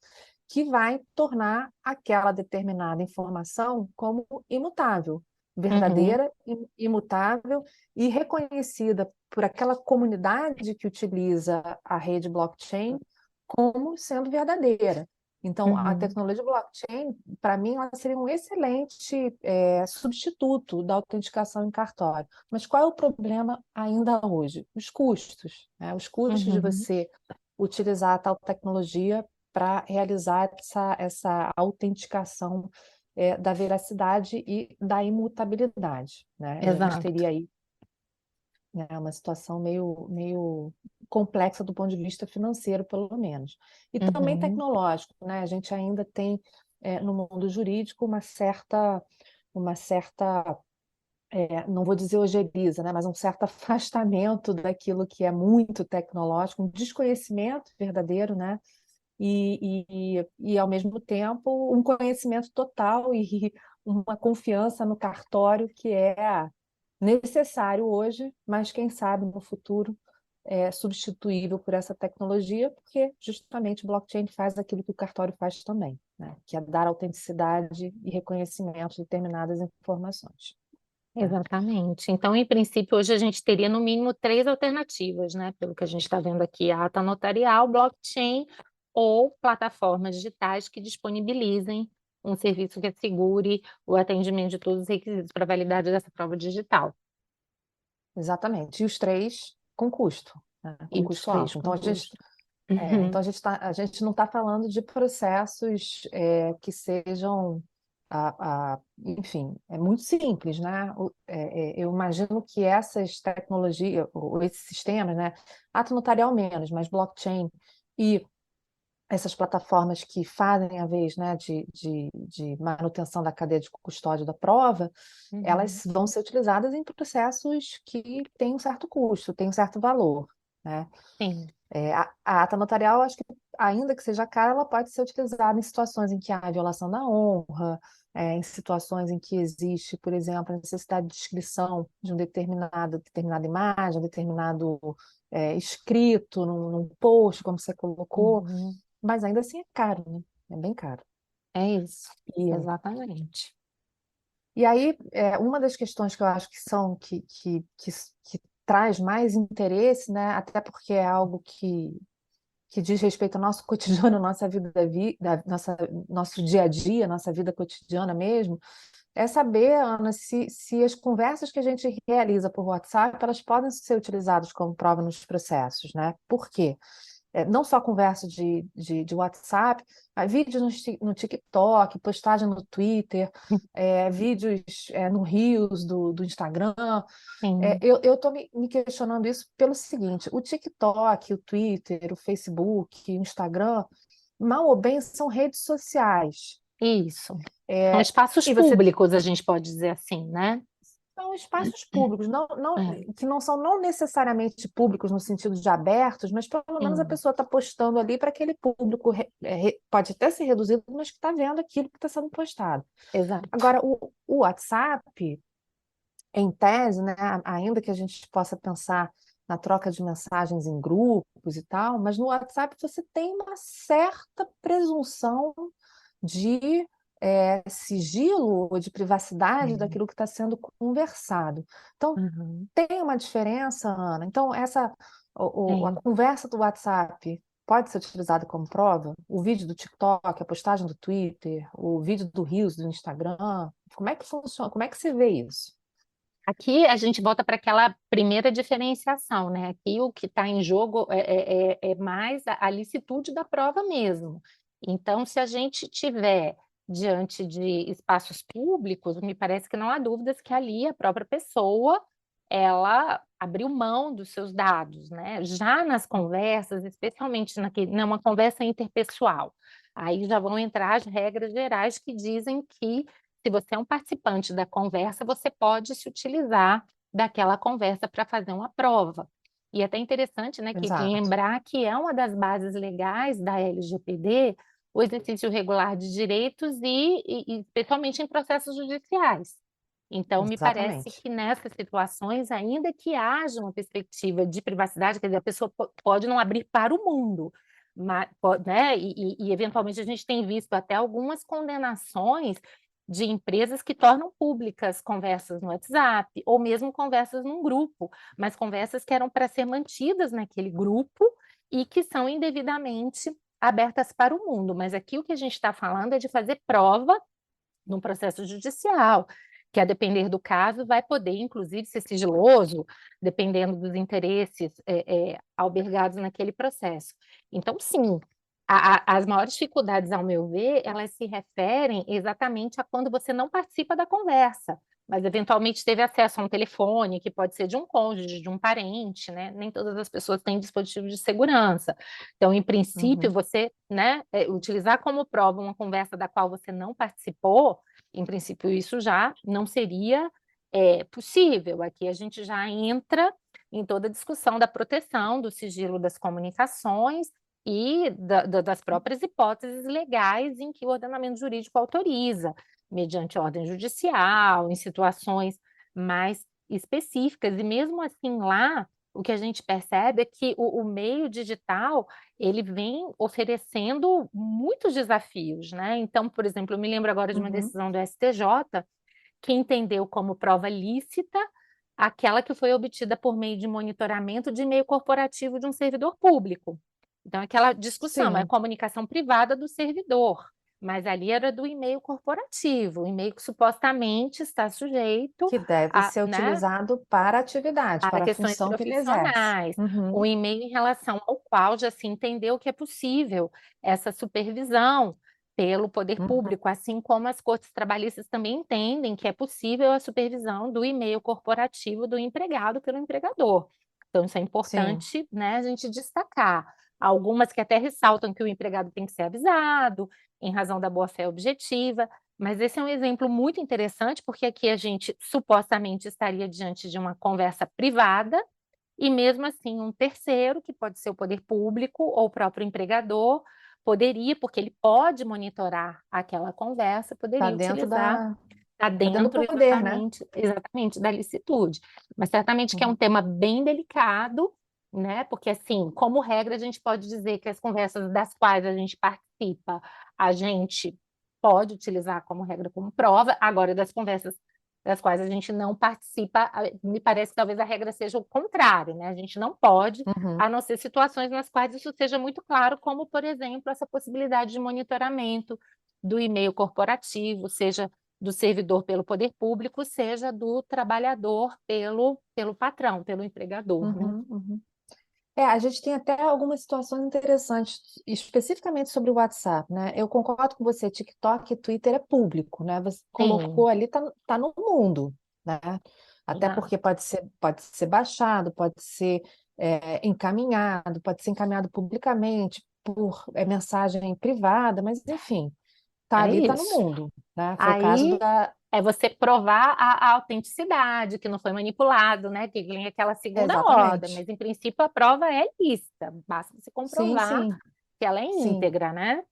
que vai tornar aquela determinada informação como imutável, Uhum, verdadeira, imutável e reconhecida por aquela comunidade que utiliza a rede blockchain como sendo verdadeira. Então, a uhum, tecnologia blockchain, para mim, ela seria um excelente substituto da autenticação em cartório. Mas qual é o problema ainda hoje? Os custos, né? Os custos de uhum, você utilizar a tal tecnologia para realizar essa autenticação da veracidade e da imutabilidade, né? A gente exato. teria aí, né, uma situação meio complexa do ponto de vista financeiro, pelo menos. E também Uhum, tecnológico, né? A gente ainda tem, no mundo jurídico, uma certa não vou dizer ojeriza, né, mas um certo afastamento daquilo que é muito tecnológico, um desconhecimento verdadeiro, né, e ao mesmo tempo um conhecimento total e uma confiança no cartório que é necessário hoje, mas quem sabe no futuro é substituível por essa tecnologia, porque justamente o blockchain faz aquilo que o cartório faz também, né, que é dar autenticidade e reconhecimento de determinadas informações, né? Exatamente. Então, em princípio, hoje a gente teria no mínimo três alternativas, né? Pelo que a gente está vendo aqui, a ata notarial, blockchain ou plataformas digitais que disponibilizem um serviço que assegure o atendimento de todos os requisitos para a validade dessa prova digital. Exatamente. E os três com custo, né? E Com os custo três alto. com Então, custo. então a gente não está falando de processos que sejam, enfim, é muito simples, né? Eu imagino que essas tecnologias, ou esses sistemas, né? Ato notarial menos, mas blockchain e essas plataformas que fazem a vez, né, de manutenção da cadeia de custódia da prova, Uhum. elas vão ser utilizadas em processos que têm um certo custo, têm um certo valor, né? Sim. A ata notarial, acho que, ainda que seja cara, ela pode ser utilizada em situações em que há violação da honra, em situações em que existe, por exemplo, a necessidade de inscrição de determinada imagem, um determinado escrito num post, como você colocou, Uhum. mas ainda assim é caro, né? É bem caro. É isso. E, Exatamente. e aí, uma das questões que eu acho que traz mais interesse, né? Até porque é algo que diz respeito ao nosso cotidiano, nossa vida, nosso dia a dia, nossa vida cotidiana mesmo, é saber, Ana, se as conversas que a gente realiza por WhatsApp, elas podem ser utilizadas como prova nos processos, né? Por quê? Não só conversa de WhatsApp, mas vídeos no TikTok, postagem no Twitter, vídeos no Reels do Instagram. Sim. Eu estou me questionando isso pelo seguinte: o TikTok, o Twitter, o Facebook, o Instagram, mal ou bem, são redes sociais. Isso. São É, espaços e você públicos, a gente pode dizer assim, né? são espaços públicos, É. que não são não necessariamente públicos no sentido de abertos, mas pelo menos a Sim. pessoa está postando ali para aquele público, pode até ser reduzido, mas que está vendo aquilo que está sendo postado. Exato. Agora, o WhatsApp, em tese, né, ainda que a gente possa pensar na troca de mensagens em grupos e tal, mas no WhatsApp você tem uma certa presunção de sigilo ou de privacidade Sim. daquilo que está sendo conversado. Então, Uhum. tem uma diferença, Ana? Então, a Tem. conversa do WhatsApp pode ser utilizada como prova? O vídeo do TikTok, a postagem do Twitter, o vídeo do Reels do Instagram? Como é que funciona? Como é que você vê isso? Aqui a gente volta para aquela primeira diferenciação, né? Aqui o que está em jogo é mais a licitude da prova mesmo. Então, se a gente tiver diante de espaços públicos, me parece que não há dúvidas que ali a própria pessoa ela abriu mão dos seus dados, né? Já nas conversas, especialmente numa conversa interpessoal, aí já vão entrar as regras gerais que dizem que se você é um participante da conversa, você pode se utilizar daquela conversa para fazer uma prova. E é até interessante, né, que Exato, lembrar que é uma das bases legais da LGPD o exercício regular de direitos e especialmente em processos judiciais. Então, me parece exatamente. que nessas situações, ainda que haja uma perspectiva de privacidade, quer dizer, a pessoa pode não abrir para o mundo, mas, né, eventualmente a gente tem visto até algumas condenações de empresas que tornam públicas conversas no WhatsApp, ou mesmo conversas num grupo, mas conversas que eram para ser mantidas naquele grupo e que são indevidamente abertas para o mundo. Mas aqui o que a gente está falando é de fazer prova num processo judicial, que a depender do caso vai poder, inclusive, ser sigiloso, dependendo dos interesses albergados naquele processo. Então, sim, as maiores dificuldades, ao meu ver, elas se referem exatamente a quando você não participa da conversa, mas eventualmente teve acesso a um telefone, que pode ser de um cônjuge, de um parente, né? Nem todas as pessoas têm dispositivos de segurança. Então, em princípio, Uhum. você, né, utilizar como prova uma conversa da qual você não participou, em princípio, isso já não seria É possível. Aqui a gente já entra em toda a discussão da proteção do sigilo das comunicações e das próprias hipóteses legais em que o ordenamento jurídico autoriza, mediante ordem judicial, em situações mais específicas. E mesmo assim lá, o que a gente percebe é que o meio digital ele vem oferecendo muitos desafios, né? Então, por exemplo, eu me lembro agora de uma Uhum. decisão do STJ que entendeu como prova lícita aquela que foi obtida por meio de monitoramento de e-mail corporativo de um servidor público. Então, aquela discussão é Sim, comunicação privada do servidor, mas ali era do e-mail corporativo, o e-mail que supostamente está sujeito que deve a, ser né, utilizado para a atividade, para para a questões função que ele exerce. profissionais, o Uhum, e-mail em relação ao qual já se entendeu que é possível essa supervisão pelo poder uhum, público, assim como as cortes trabalhistas também entendem que é possível a supervisão do e-mail corporativo do empregado pelo empregador. Então, isso é sim. importante, né, a gente destacar. Algumas que até ressaltam que o empregado tem que ser avisado, em razão da boa-fé objetiva, mas esse é um exemplo muito interessante, porque aqui a gente supostamente estaria diante de uma conversa privada, e mesmo assim um terceiro, que pode ser o poder público ou o próprio empregador, poderia, porque ele pode monitorar aquela conversa, Está poderia dentro utilizar, está tá dentro dentro do poder, né? exatamente da licitude. Mas certamente que é um Uhum, tema bem delicado, né? Porque assim, como regra, a gente pode dizer que as conversas das quais a gente participa, a gente pode utilizar como regra, como prova. Agora, das conversas das quais a gente não participa, me parece que talvez a regra seja o contrário, né? A gente não pode, uhum. a não ser situações nas quais isso seja muito claro, como, por exemplo, essa possibilidade de monitoramento do e-mail corporativo, seja do servidor pelo poder público, seja do trabalhador pelo patrão, pelo empregador, né? Uhum, uhum. A gente tem até algumas situações interessantes, especificamente sobre o WhatsApp, né? Eu concordo com você, TikTok e Twitter é público, né? Você Sim, colocou ali, tá no mundo, né? Até exato. porque pode ser baixado, pode ser encaminhado, pode ser encaminhado publicamente por mensagem privada, mas enfim, tá É ali, tá no isso. mundo, né? Foi o caso Aí da... é você provar a autenticidade, que não foi manipulado, né? Que vem aquela segunda ordem, Exatamente. mas em princípio a prova é lícita, basta você Sim, comprovar sim, que ela é sim. íntegra, né?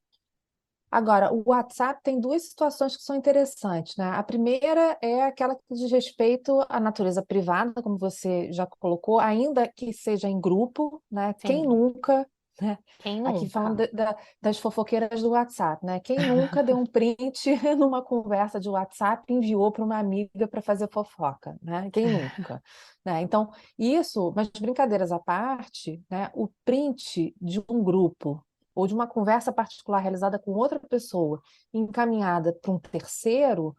Agora, o WhatsApp tem duas situações que são interessantes, né? A primeira é aquela que diz respeito à natureza privada, como você já colocou, ainda que seja em grupo, né? Quem Sim, nunca, né? quem Aqui falando nunca? das fofoqueiras do WhatsApp, né? Quem nunca deu um print numa conversa de WhatsApp e enviou para uma amiga para fazer fofoca, né? Quem nunca, né? Então, isso, mas brincadeiras à parte, né? O print de um grupo ou de uma conversa particular realizada com outra pessoa, encaminhada para um terceiro,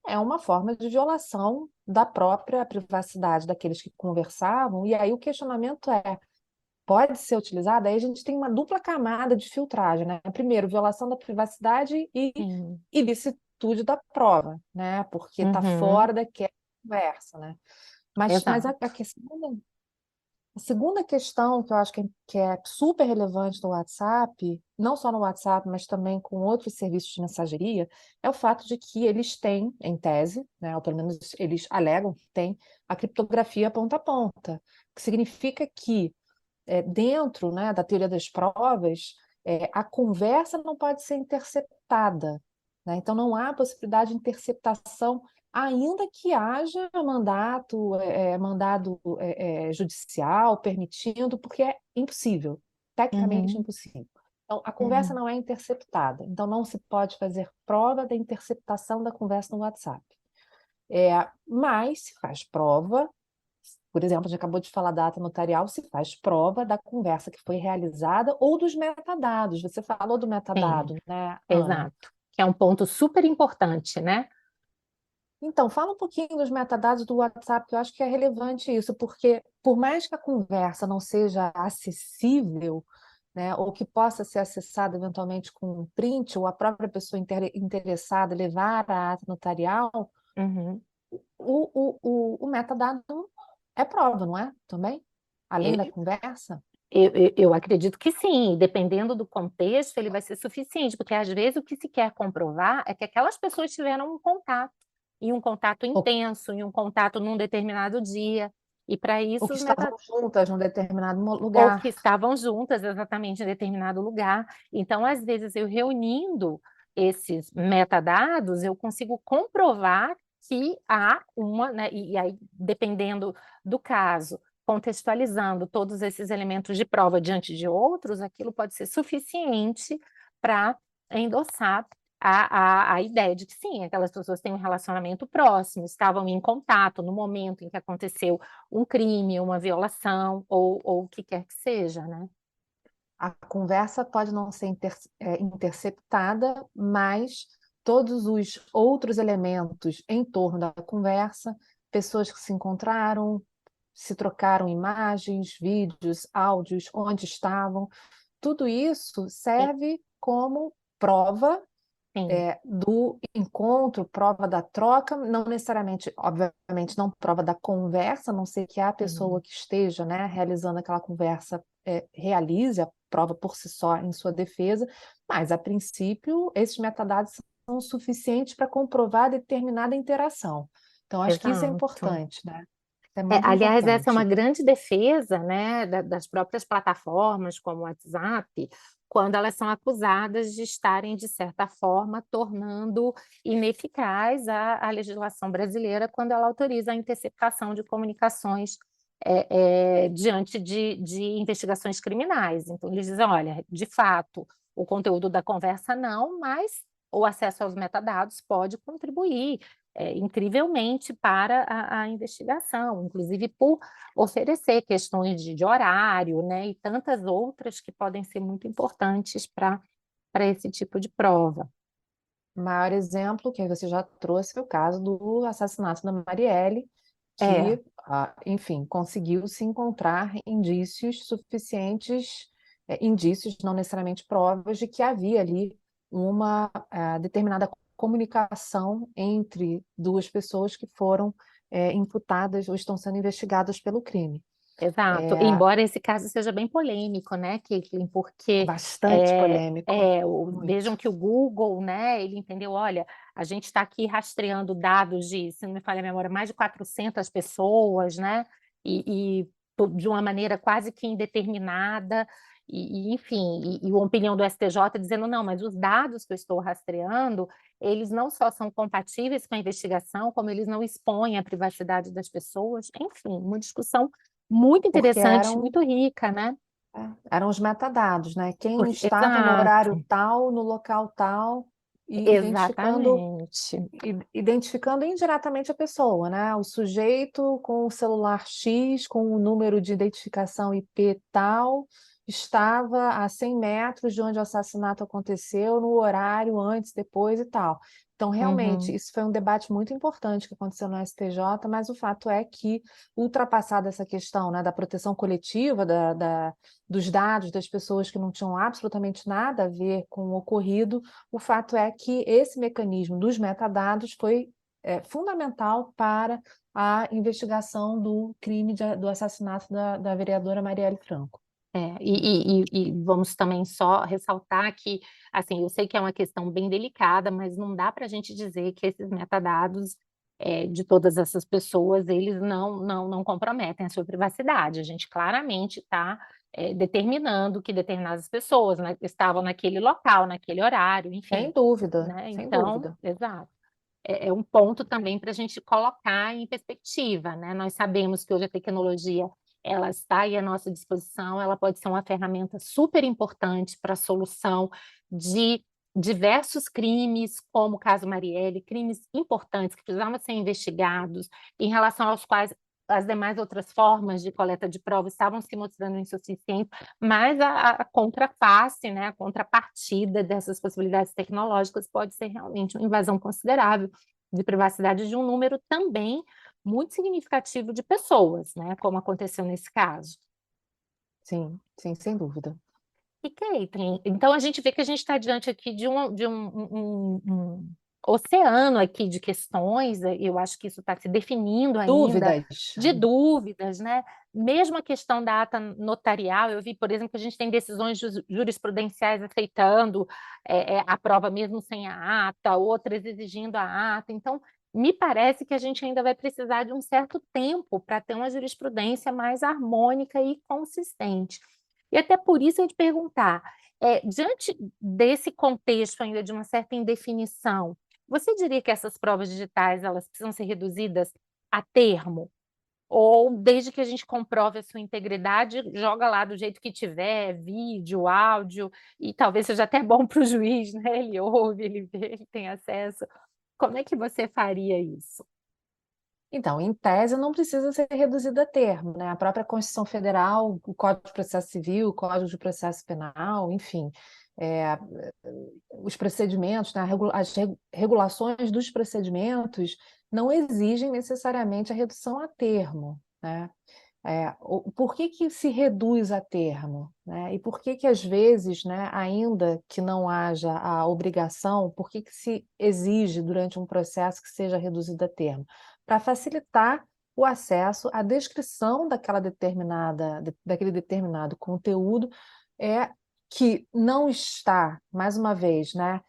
é uma forma de violação da própria privacidade daqueles que conversavam. E aí o questionamento é: pode ser utilizado? Aí a gente tem uma dupla camada de filtragem, né? Primeiro, violação da privacidade e Sim. ilicitude da prova, né? Porque está Uhum, fora daquela conversa, né? Mas exato. a segunda questão que eu acho que é super relevante no WhatsApp, não só no WhatsApp, mas também com outros serviços de mensageria, é o fato de que eles têm, em tese, né, ou pelo menos eles alegam que têm, a criptografia ponta a ponta, que significa que dentro, né, da teoria das provas, a conversa não pode ser interceptada, né? Então não há possibilidade de interceptação, ainda que haja mandado judicial permitindo, porque é impossível, tecnicamente Uhum, impossível. Então, a conversa uhum. não é interceptada, então não se pode fazer prova da interceptação da conversa no WhatsApp. Mas se faz prova, por exemplo, a gente acabou de falar da ata notarial, se faz prova da conversa que foi realizada ou dos metadados. Você falou do Sim, metadado, né, Ana? exato. Que é um ponto super importante, né? Então, fala um pouquinho dos metadados do WhatsApp, que eu acho que é relevante isso, porque por mais que a conversa não seja acessível, né, ou que possa ser acessada eventualmente com um print, ou a própria pessoa interessada levar a ata notarial, Uhum. o metadado é prova, não é? Também? Além da Eu, conversa? eu acredito que sim, dependendo do contexto, ele vai ser suficiente, porque às vezes o que se quer comprovar é que aquelas pessoas tiveram um contato. em um contato Ou, intenso, em um contato num determinado dia. E para ou isso que os estavam juntas num determinado ou que lugar. estavam juntas exatamente em determinado lugar. Então, às vezes, eu reunindo esses metadados, eu consigo comprovar que há uma, né, e aí, dependendo do caso, contextualizando todos esses elementos de prova diante de outros, aquilo pode ser suficiente para endossar a ideia de que sim, aquelas pessoas têm um relacionamento próximo, estavam em contato no momento em que aconteceu um crime, uma violação ou o que quer que seja, né? A conversa pode não ser interceptada, mas todos os outros elementos em torno da conversa, pessoas que se encontraram, se trocaram imagens, vídeos, áudios, onde estavam, tudo isso Sim, serve como prova sim. do encontro, prova da troca, não necessariamente, obviamente, não prova da conversa, a não ser que a pessoa Uhum. que esteja, né, realizando aquela conversa realize a prova por si só em sua defesa, mas, a princípio, esses metadados são suficientes para comprovar determinada interação. Então, acho que isso é Exato. importante, né? Isso é muito Aliás, essa é uma importante. grande defesa, né, das próprias plataformas como o WhatsApp, quando elas são acusadas de estarem, de certa forma, tornando ineficaz a legislação brasileira quando ela autoriza a interceptação de comunicações diante de investigações criminais. Então, eles dizem, olha, de fato, o conteúdo da conversa não, mas o acesso aos metadados pode contribuir incrivelmente para a investigação, inclusive por oferecer questões de horário, né, e tantas outras que podem ser muito importantes para esse tipo de prova. O maior exemplo que você já trouxe foi o caso do assassinato da Marielle, É, que, enfim, conseguiu-se encontrar indícios suficientes, indícios, não necessariamente provas, de que havia ali uma determinada comunicação entre duas pessoas que foram imputadas ou estão sendo investigadas pelo crime. exato. É Embora esse caso seja bem polêmico, né, Caitlin, porque bastante polêmico, vejam muito. que o Google, né, ele entendeu, olha, a gente está aqui rastreando dados de, se não me falha a memória, mais de 400 pessoas, né, de uma maneira quase que indeterminada, enfim, e a opinião do STJ dizendo, não, mas os dados que eu estou rastreando, eles não só são compatíveis com a investigação, como eles não expõem a privacidade das pessoas, enfim, uma discussão muito Porque interessante, muito rica, né? eram os metadados, né? Quem estava no Exato, horário tal, no local tal, e exatamente. identificando indiretamente a pessoa, né? O sujeito com o celular X, com o número de identificação IP tal, estava a 100 metros de onde o assassinato aconteceu, no horário antes, depois e tal. Então, realmente, Uhum, isso foi um debate muito importante que aconteceu no STJ, mas o fato é que, ultrapassada essa questão, né, da proteção coletiva dos dados das pessoas que não tinham absolutamente nada a ver com o ocorrido, o fato é que esse mecanismo dos metadados foi fundamental para a investigação do crime do assassinato da vereadora Marielle Franco. e vamos também só ressaltar que, assim, eu sei que é uma questão bem delicada, mas não dá para a gente dizer que esses metadados de todas essas pessoas, eles não comprometem a sua privacidade. A gente claramente está determinando que determinadas pessoas, né, estavam naquele local, naquele horário, enfim, Sem dúvida, né? sem Então, dúvida. exato. É um ponto também para a gente colocar em perspectiva, né? Nós sabemos que hoje a tecnologia ela está aí à nossa disposição, ela pode ser uma ferramenta super importante para a solução de diversos crimes, como o caso Marielle, crimes importantes que precisavam ser investigados, em relação aos quais as demais outras formas de coleta de provas estavam se mostrando insuficientes, mas a contraface, né, a contrapartida dessas possibilidades tecnológicas pode ser realmente uma invasão considerável de privacidade de um número também muito significativo de pessoas, né, como aconteceu nesse caso. Sim, sim, sem dúvida. E, Caitlin, então a gente vê que a gente está diante aqui de um oceano aqui de questões, eu acho que isso está se definindo ainda, Dúvidas? de dúvidas, né? Mesmo a questão da ata notarial, eu vi, por exemplo, que a gente tem decisões jurisprudenciais aceitando a prova mesmo sem a ata, outras exigindo a ata. Então, me parece que a gente ainda vai precisar de um certo tempo para ter uma jurisprudência mais harmônica e consistente. E até por isso eu te perguntar, diante desse contexto ainda de uma certa indefinição, você diria que essas provas digitais elas precisam ser reduzidas a termo? Ou desde que a gente comprove a sua integridade, joga lá do jeito que tiver, vídeo, áudio, e talvez seja até bom para o juiz, né? Ele ouve, ele vê, ele tem acesso. Como é que você faria isso? Então, em tese, não precisa ser reduzida a termo, né? A própria Constituição Federal, o Código de Processo Civil, o Código de Processo Penal, enfim, é, os procedimentos, né? As regulações dos procedimentos não exigem necessariamente a redução a termo, né? Por que que se reduz a termo, né? E por que que às vezes, né, ainda que não haja a obrigação, por que que se exige durante um processo que seja reduzido a termo? Para facilitar o acesso à descrição daquele determinado conteúdo, que não está, mais uma vez, né,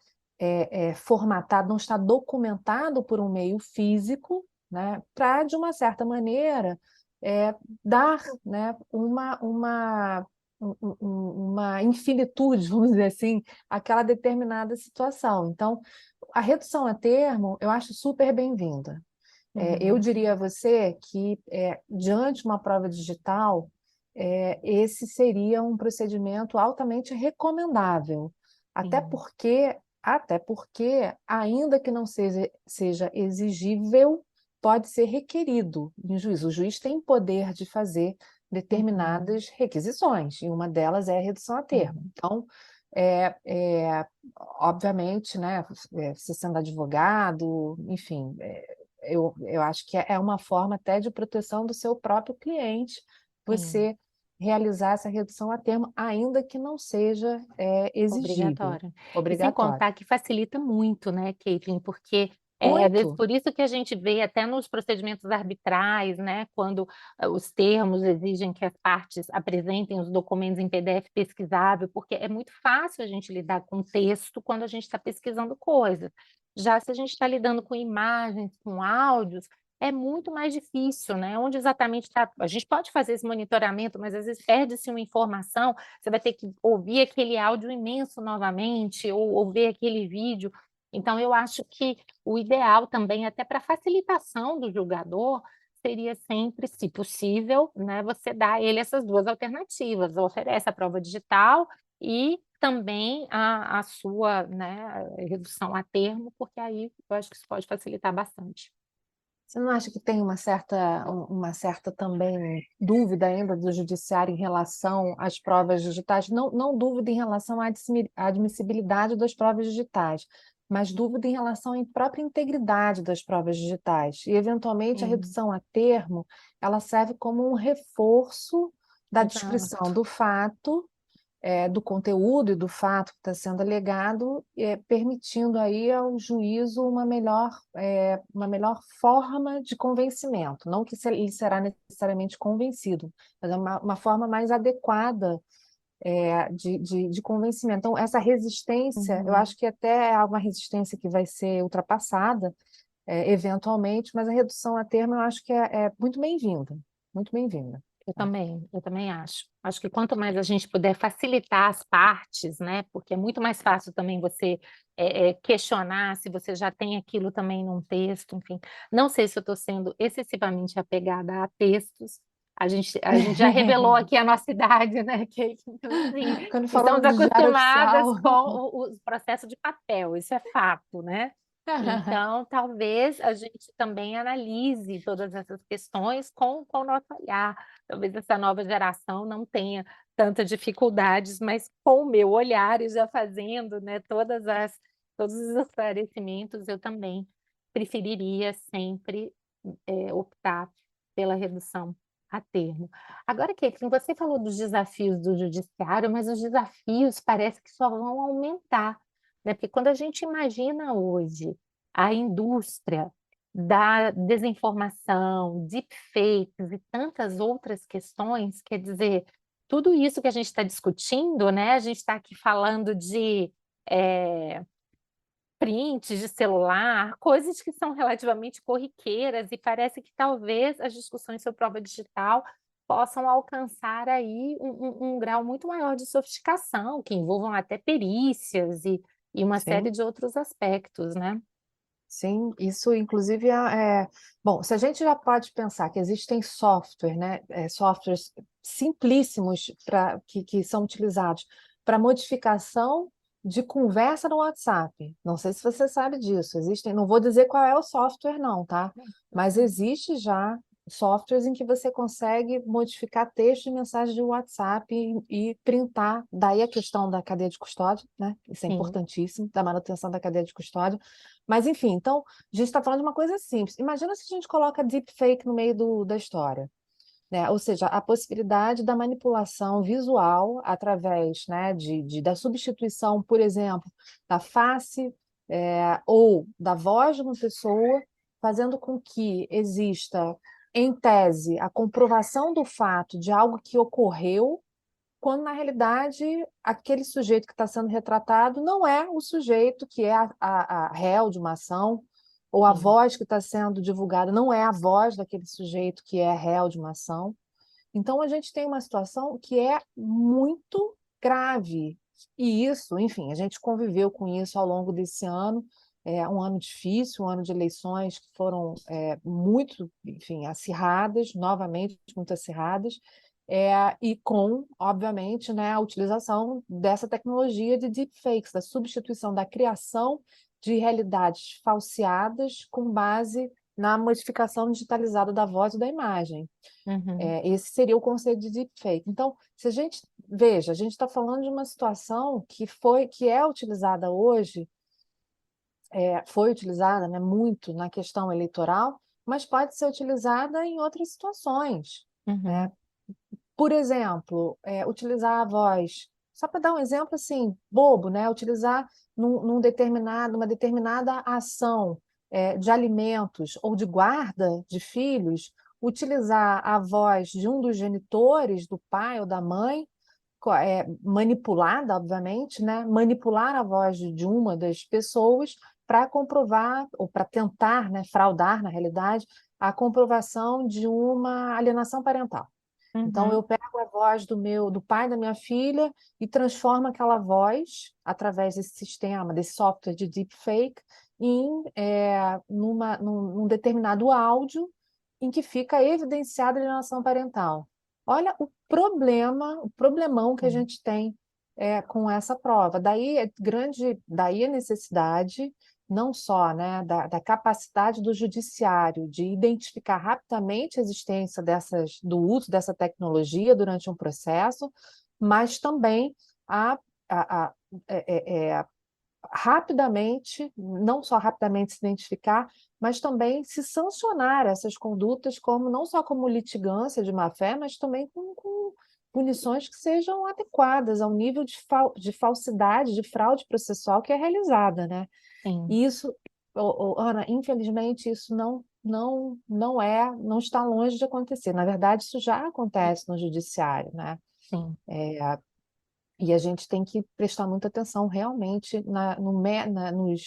formatado, não está documentado por um meio físico, né, para, de uma certa maneira, dar, né, uma infinitude, vamos dizer assim, àquela determinada situação. Então, a redução a termo eu acho super bem-vinda. Eu Uhum, diria a você que, diante de uma prova digital, esse seria um procedimento altamente recomendável, até sim. porque, ainda que não seja exigível, pode ser requerido em juízo. O juiz tem poder de fazer Uhum, determinadas requisições, e uma delas é a redução a termo. sim. Então, obviamente, né, você sendo advogado, enfim, eu acho que é uma forma até de proteção do seu próprio cliente, Sim. você realizar essa redução a termo, ainda que não seja exigível, Obrigatório. E sem obrigatório. contar que facilita muito, né, Caitlin, porque às vezes Muito. por isso que a gente vê até nos procedimentos arbitrais, né, quando os termos exigem que as partes apresentem os documentos em PDF pesquisável, porque é muito fácil a gente lidar com texto quando a gente está pesquisando coisas. Já se a gente está lidando com imagens, com áudios, é muito mais difícil, né? Onde exatamente está. A gente pode fazer esse monitoramento, mas às vezes perde-se uma informação, você vai ter que ouvir aquele áudio imenso novamente, ou ver aquele vídeo. Então, eu acho que o ideal também, até para facilitação do julgador, seria sempre, se possível, né, você dar a ele essas duas alternativas, oferece a prova digital e também a sua, né, redução a termo, porque aí eu acho que isso pode facilitar bastante. Você não acha que tem uma certa também dúvida ainda do judiciário em relação às provas digitais? Não, não dúvida em relação à admissibilidade das provas digitais, mas dúvida em relação à própria integridade das provas digitais. E, eventualmente, a Sim, redução a termo, ela serve como um reforço da descrição exato. do fato, do conteúdo e do fato que está sendo alegado, permitindo aí ao juízo uma melhor forma de convencimento. Não que ele será necessariamente convencido, mas é uma forma mais adequada de convencimento. Então, essa resistência, eu Uhum. acho que até é uma resistência que vai ser ultrapassada, eventualmente, mas a redução a termo eu acho que é muito bem-vinda, muito bem-vinda. Eu também acho. Acho que quanto mais a gente puder facilitar as partes, né? Porque é muito mais fácil também você questionar se você já tem aquilo também num texto, enfim. Não sei se eu estou sendo excessivamente apegada a textos. A gente já revelou aqui a nossa idade, né, Kate? Então, assim, Quando estamos falamos do diário acostumadas oficial. com o processo de papel, isso é fato, né? Então, talvez a gente também analise todas essas questões com o nosso olhar. Talvez essa nova geração não tenha tantas dificuldades, mas com o meu olhar e já fazendo, né, todos os esclarecimentos, eu também preferiria sempre optar pela redução a termo. Agora, Caitlin, você falou dos desafios do judiciário, mas os desafios parece que só vão aumentar, né? Porque quando a gente imagina hoje a indústria da desinformação, deepfakes e tantas outras questões, quer dizer, tudo isso que a gente está discutindo, né? A gente está aqui falando de prints de celular, coisas que são relativamente corriqueiras e parece que talvez as discussões sobre prova digital possam alcançar aí um grau muito maior de sofisticação, que envolvam até perícias e uma série Sim. de outros aspectos, né. Sim, isso inclusive bom, se a gente já pode pensar que existem software, né, softwares simplíssimos que são utilizados para modificação de conversa no WhatsApp. Não sei se você sabe disso, existem, não vou dizer qual é o software não, tá? Mas Uhum. existe já softwares em que você consegue modificar texto de mensagem de WhatsApp e printar, daí a questão da cadeia de custódia, né? Isso é Sim. importantíssimo, da manutenção da cadeia de custódia. Mas enfim, então, a gente está falando de uma coisa simples. Imagina se a gente coloca deepfake no meio da história, né? Ou seja, a possibilidade da manipulação visual através, né, da substituição, por exemplo, da face, ou da voz de uma pessoa, fazendo com que exista, em tese, a comprovação do fato de algo que ocorreu, quando na realidade aquele sujeito que está sendo retratado não é o sujeito que é a réu de uma ação, ou a Sim. voz que está sendo divulgada não é a voz daquele sujeito que é réu de uma ação. Então a gente tem uma situação que é muito grave. E isso, enfim, a gente conviveu com isso ao longo desse ano. É um ano difícil, um ano de eleições que foram muito, enfim, acirradas, novamente muito acirradas, e com, obviamente, né, a utilização dessa tecnologia de deepfakes, da substituição da criação de realidades falseadas com base na modificação digitalizada da voz e da imagem. Uhum. Esse seria o conceito de deepfake. Então, se a gente veja, a gente está falando de uma situação que é utilizada hoje, foi utilizada, né, muito na questão eleitoral, mas pode ser utilizada em outras situações, né? Uhum. Por exemplo, utilizar a voz, só para dar um exemplo assim, bobo, né? Utilizar numa determinada ação de alimentos ou de guarda de filhos, utilizar a voz de um dos genitores, do pai ou da mãe, manipulada, obviamente, né? Manipular a voz de uma das pessoas para comprovar, ou para tentar, né, fraudar, na realidade, a comprovação de uma alienação parental. Então, eu Uhum. pego a voz do pai da minha filha e transformo aquela voz, através desse sistema, desse software de deepfake, num determinado áudio em que fica evidenciada a alienação parental. Olha o problemão que a Sim. gente tem com essa prova. Daí a necessidade não só, né, da capacidade do judiciário de identificar rapidamente a existência do uso dessa tecnologia durante um processo, mas também a, a- é, é, é, rapidamente, não só rapidamente se identificar, mas também se sancionar essas condutas como não só como litigância de má-fé, mas também com punições que sejam adequadas ao nível de falsidade, de fraude processual que é realizada, né? Sim. E isso, Ana, infelizmente, isso não está longe de acontecer. Na verdade, isso já acontece no judiciário, né? Sim. E a gente tem que prestar muita atenção realmente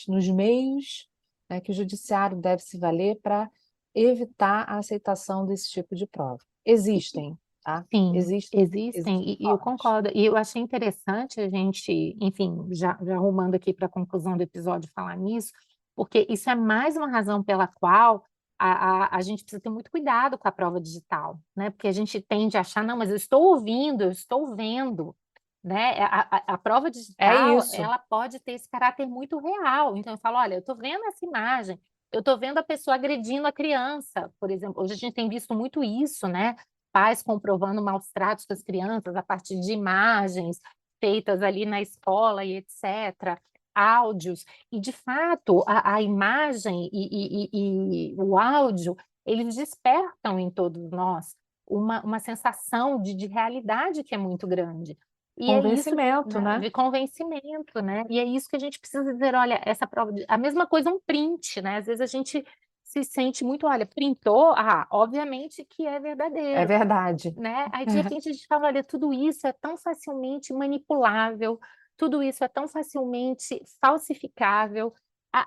nos meios, né, que o judiciário deve se valer para evitar a aceitação desse tipo de prova. Existem, tá? Sim, Existem existem, e eu formas. concordo. E eu achei interessante a gente, enfim, já arrumando aqui para a conclusão do episódio falar nisso, porque isso é mais uma razão pela qual a gente precisa ter muito cuidado com a prova digital, né? Porque a gente tende a achar, não, mas eu estou ouvindo, eu estou vendo, né? A prova É digital, isso. ela pode ter esse caráter muito real. Então, eu falo, olha, eu estou vendo essa imagem, eu estou vendo a pessoa agredindo a criança, por exemplo. Hoje a gente tem visto muito isso, né? Pais comprovando maus tratos com as crianças a partir de imagens feitas ali na escola e etc., áudios. E, de fato, a imagem e o áudio, eles despertam em todos nós uma sensação de realidade que é muito grande. E é isso, Convencimento, né, né? de convencimento, né? E é isso que a gente precisa dizer, olha, essa prova, a mesma coisa um print, né? Às vezes a gente se sente muito, olha, printou, obviamente que é É verdadeiro, verdade. né? Aí de repente a gente fala, olha, tudo isso é tão facilmente manipulável, tudo isso é tão facilmente falsificável.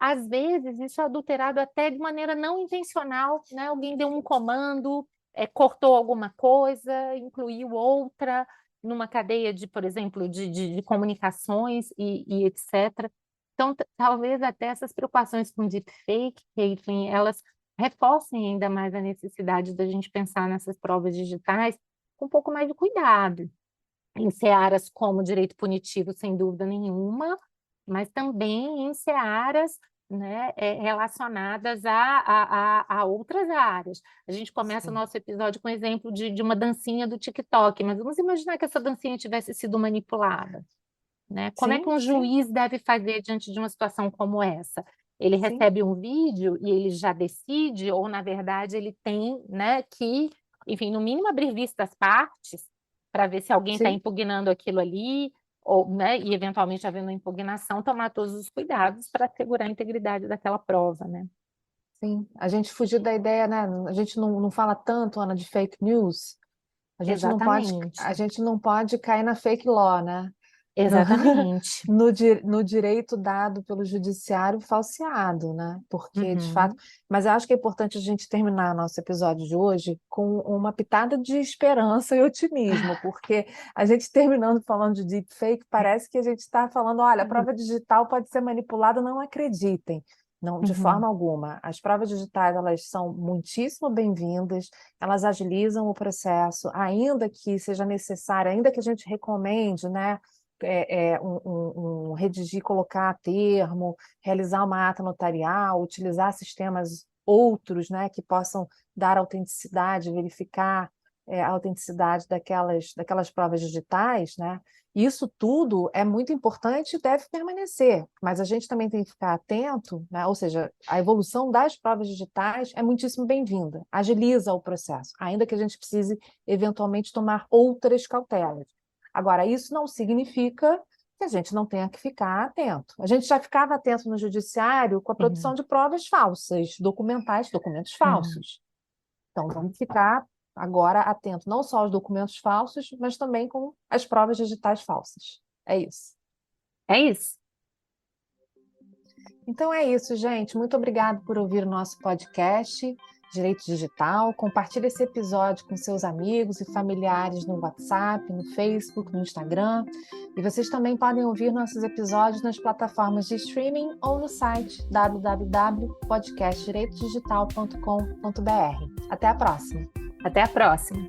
Às vezes, isso é adulterado até de maneira não intencional, né? Alguém deu um comando, cortou alguma coisa, incluiu outra numa cadeia de, por exemplo, de comunicações e etc. Então, talvez até essas preocupações com deepfake, Caitlin, elas reforcem ainda mais a necessidade da gente pensar nessas provas digitais com um pouco mais de cuidado, em searas como direito punitivo, sem dúvida nenhuma, mas também em searas, né, relacionadas a outras áreas. A gente começa o Sim. nosso episódio com o exemplo de uma dancinha do TikTok, mas vamos imaginar que essa dancinha tivesse sido manipulada, né? Como é que Sim, um sim, juiz deve fazer diante de uma situação como essa? Ele sim, recebe um vídeo e ele já decide, ou na verdade ele tem, né, que, enfim, no mínimo abrir vista às partes para ver se alguém está sim. impugnando aquilo ali, ou, né, e eventualmente havendo impugnação, tomar todos os cuidados para assegurar a integridade daquela prova, né? Sim, a gente fugir da ideia, né? A gente não fala tanto, Ana, de fake news. A Exatamente, gente não pode cair na fake law, né? No, exatamente. no direito dado pelo judiciário falseado, né? Porque, de fato, Uhum, mas eu acho que é importante a gente terminar nosso episódio de hoje com uma pitada de esperança e otimismo, porque a gente terminando falando de deepfake, parece que a gente está falando, olha, a prova digital pode ser manipulada, não acreditem. Não, de uhum, forma alguma. As provas digitais, elas são muitíssimo bem-vindas, elas agilizam o processo, ainda que seja necessário, ainda que a gente recomende, né? Redigir, colocar a termo, realizar uma ata notarial, utilizar sistemas outros, né, que possam dar autenticidade, verificar a autenticidade daquelas provas digitais, né? Isso tudo é muito importante e deve permanecer, mas a gente também tem que ficar atento, né? Ou seja, a evolução das provas digitais é muitíssimo bem-vinda, agiliza o processo, ainda que a gente precise eventualmente tomar outras cautelas. Agora, isso não significa que a gente não tenha que ficar atento. A gente já ficava atento no judiciário com a produção uhum, de provas falsas, documentais, documentos uhum. falsos. Então, vamos ficar agora atento não só aos documentos falsos, mas também com as provas digitais falsas. É isso. É isso. Então é isso, gente. Muito obrigado por ouvir o nosso podcast Direito Digital. Compartilhe esse episódio com seus amigos e familiares no WhatsApp, no Facebook, no Instagram. E vocês também podem ouvir nossos episódios nas plataformas de streaming ou no site www.podcastdireitodigital.com.br. Até a próxima! Até a próxima.